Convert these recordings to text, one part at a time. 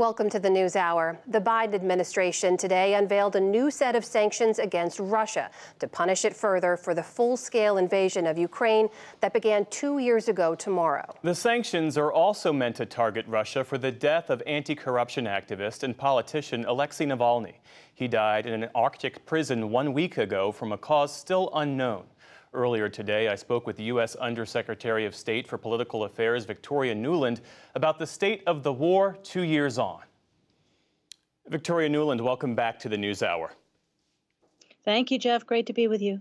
Welcome to the NewsHour. The Biden administration today unveiled a new set of sanctions against Russia to punish it further for the full-scale invasion of Ukraine that began 2 years ago tomorrow. The sanctions are also meant to target Russia for the death of anti-corruption activist and politician Alexei Navalny. He died in an Arctic prison 1 week ago from a cause still unknown. Earlier today, I spoke with U.S. Undersecretary of State for Political Affairs Victoria Nuland about the state of the war 2 years on. Victoria Nuland, welcome back to the NewsHour. Thank you, Jeff. Great to be with you.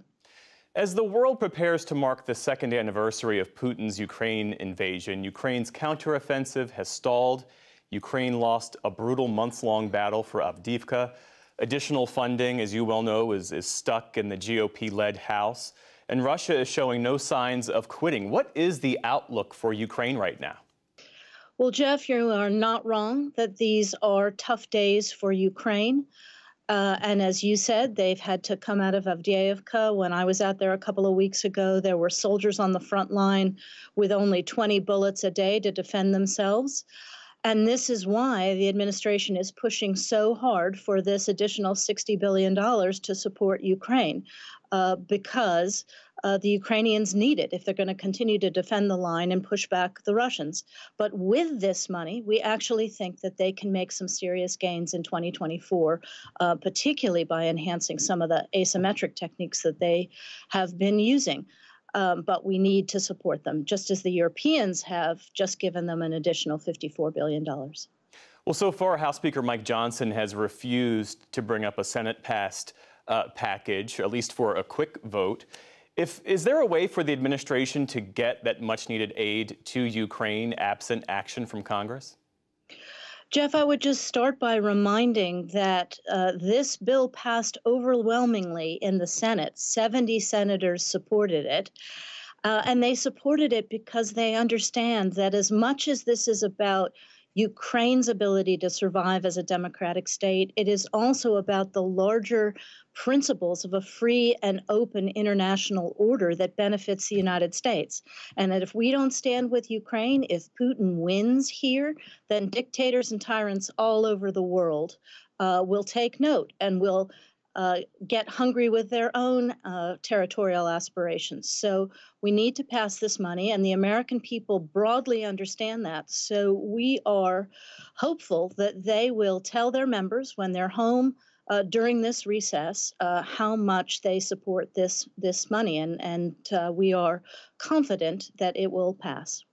As the world prepares to mark the second anniversary of Putin's Ukraine invasion, Ukraine's counteroffensive has stalled. Ukraine lost a brutal months-long battle for Avdiivka. Additional funding, as you well know, is stuck in the GOP-led House. And Russia is showing no signs of quitting. What is the outlook for Ukraine right now? Well, Jeff, you are not wrong that these are tough days for Ukraine. And as you said, they've had to come out of Avdiivka. When I was out there a couple of weeks ago, there were soldiers on the front line with only 20 bullets a day to defend themselves. And this is why the administration is pushing so hard for this additional $60 billion to support Ukraine, because the Ukrainians need it if they're going to continue to defend the line and push back the Russians. But with this money, we actually think that they can make some serious gains in 2024, particularly by enhancing some of the asymmetric techniques that they have been using. But we need to support them, just as the Europeans have just given them an additional $54 billion. Well, so far, House Speaker Mike Johnson has refused to bring up a Senate-passed package, at least for a quick vote. Is there a way for the administration to get that much-needed aid to Ukraine absent action from Congress? Jeff, I would just start by reminding that this bill passed overwhelmingly in the Senate. 70 senators supported it. And they supported it because they understand that as much as this is about Ukraine's ability to survive as a democratic state, it is also about the larger principles of a free and open international order that benefits the United States. And that if we don't stand with Ukraine, if Putin wins here, then dictators and tyrants all over the world will take note and will get hungry with their own territorial aspirations. So we need to pass this money, and the American people broadly understand that. So we are hopeful that they will tell their members when they're home during this recess how much they support this money, and we are confident that it will pass.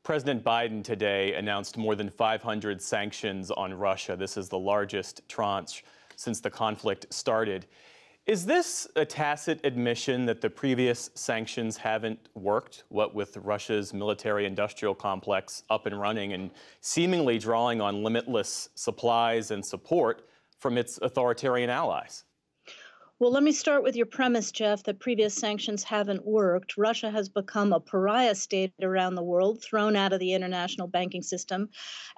President Biden today announced more than 500 sanctions on Russia. This is the largest tranche since the conflict started. Is this a tacit admission that the previous sanctions haven't worked, what with Russia's military-industrial complex up and running and seemingly drawing on limitless supplies and support from its authoritarian allies? Well, let me start with your premise, Jeff, that previous sanctions haven't worked. Russia has become a pariah state around the world, thrown out of the international banking system,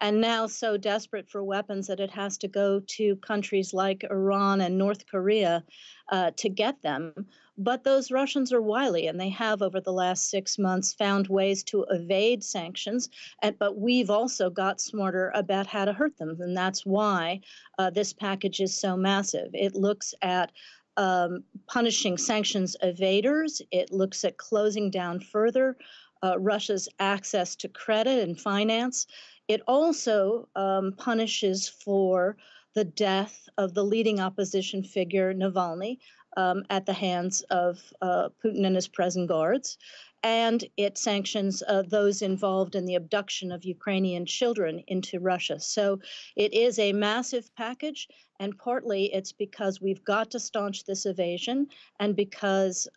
and now so desperate for weapons that it has to go to countries like Iran and North Korea to get them. But those Russians are wily, and they have, over the last 6 months, found ways to evade sanctions. But we've also got smarter about how to hurt them, and that's why this package is so massive. It looks at punishing sanctions evaders. It looks at closing down further Russia's access to credit and finance. It also punishes for the death of the leading opposition figure, Navalny, at the hands of Putin and his present guards. And it sanctions those involved in the abduction of Ukrainian children into Russia. So it is a massive package, and partly it's because we've got to staunch this evasion, and because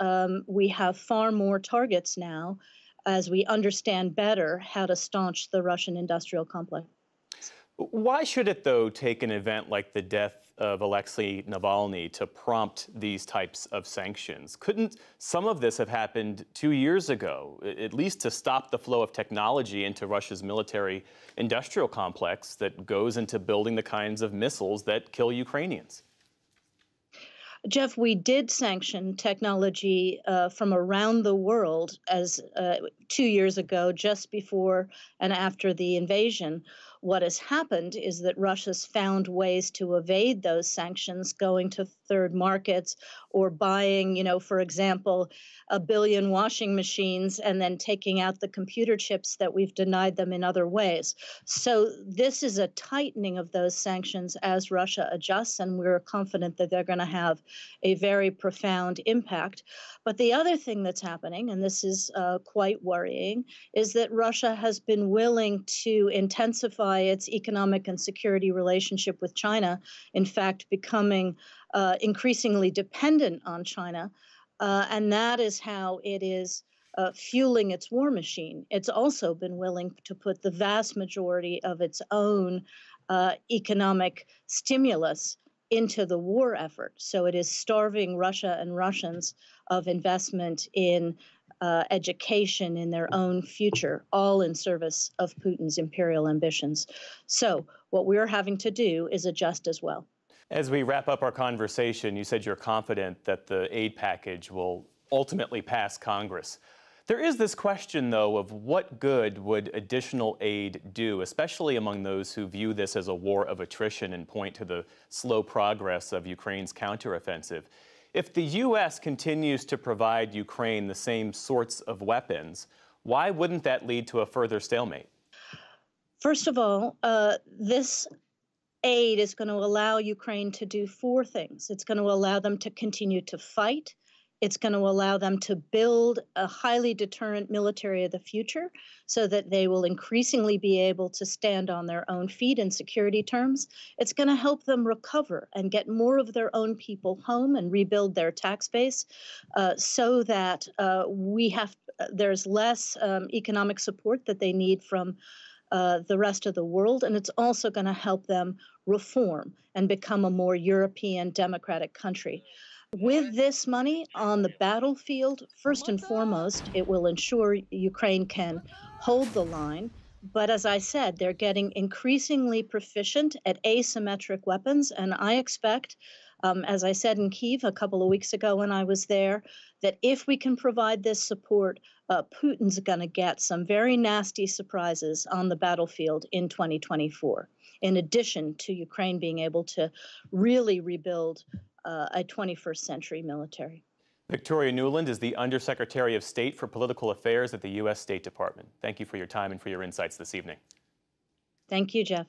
we have far more targets now as we understand better how to staunch the Russian industrial complex. Why should it, though, take an event like the death of Alexei Navalny to prompt these types of sanctions? Couldn't some of this have happened 2 years ago, at least to stop the flow of technology into Russia's military-industrial complex that goes into building the kinds of missiles that kill Ukrainians? Jeff, we did sanction technology from around the world as 2 years ago, just before and after the invasion. What has happened is that Russia's found ways to evade those sanctions, going to third markets or buying, for example, a billion washing machines and then taking out the computer chips that we've denied them in other ways. So this is a tightening of those sanctions as Russia adjusts, and we're confident that they're going to have a very profound impact. But the other thing that's happening, and this is quite worrying, is that Russia has been willing to intensify its economic and security relationship with China, in fact, becoming increasingly dependent on China. And that is how it is fueling its war machine. It's also been willing to put the vast majority of its own economic stimulus into the war effort. So it is starving Russia and Russians of investment in education, in their own future, all in service of Putin's imperial ambitions. So what we're having to do is adjust as well. As we wrap up our conversation, you said you're confident that the aid package will ultimately pass Congress. There is this question, though, of what good would additional aid do, especially among those who view this as a war of attrition and point to the slow progress of Ukraine's counteroffensive. If the U.S. continues to provide Ukraine the same sorts of weapons, why wouldn't that lead to a further stalemate? First of all, this aid is going to allow Ukraine to do four things. It's going to allow them to continue to fight. It's going to allow them to build a highly deterrent military of the future so that they will increasingly be able to stand on their own feet in security terms. It's going to help them recover and get more of their own people home and rebuild their tax base so that there's less economic support that they need from the rest of the world. And it's also going to help them reform and become a more European democratic country. With this money on the battlefield, first and foremost, it will ensure Ukraine can hold the line. But as I said, they're getting increasingly proficient at asymmetric weapons. And I expect, as I said in Kyiv a couple of weeks ago when I was there, that if we can provide this support, Putin's going to get some very nasty surprises on the battlefield in 2024, in addition to Ukraine being able to really rebuild a 21st century military. Victoria Nuland is the Undersecretary of State for Political Affairs at the U.S. State Department. Thank you for your time and for your insights this evening. Thank you, Jeff.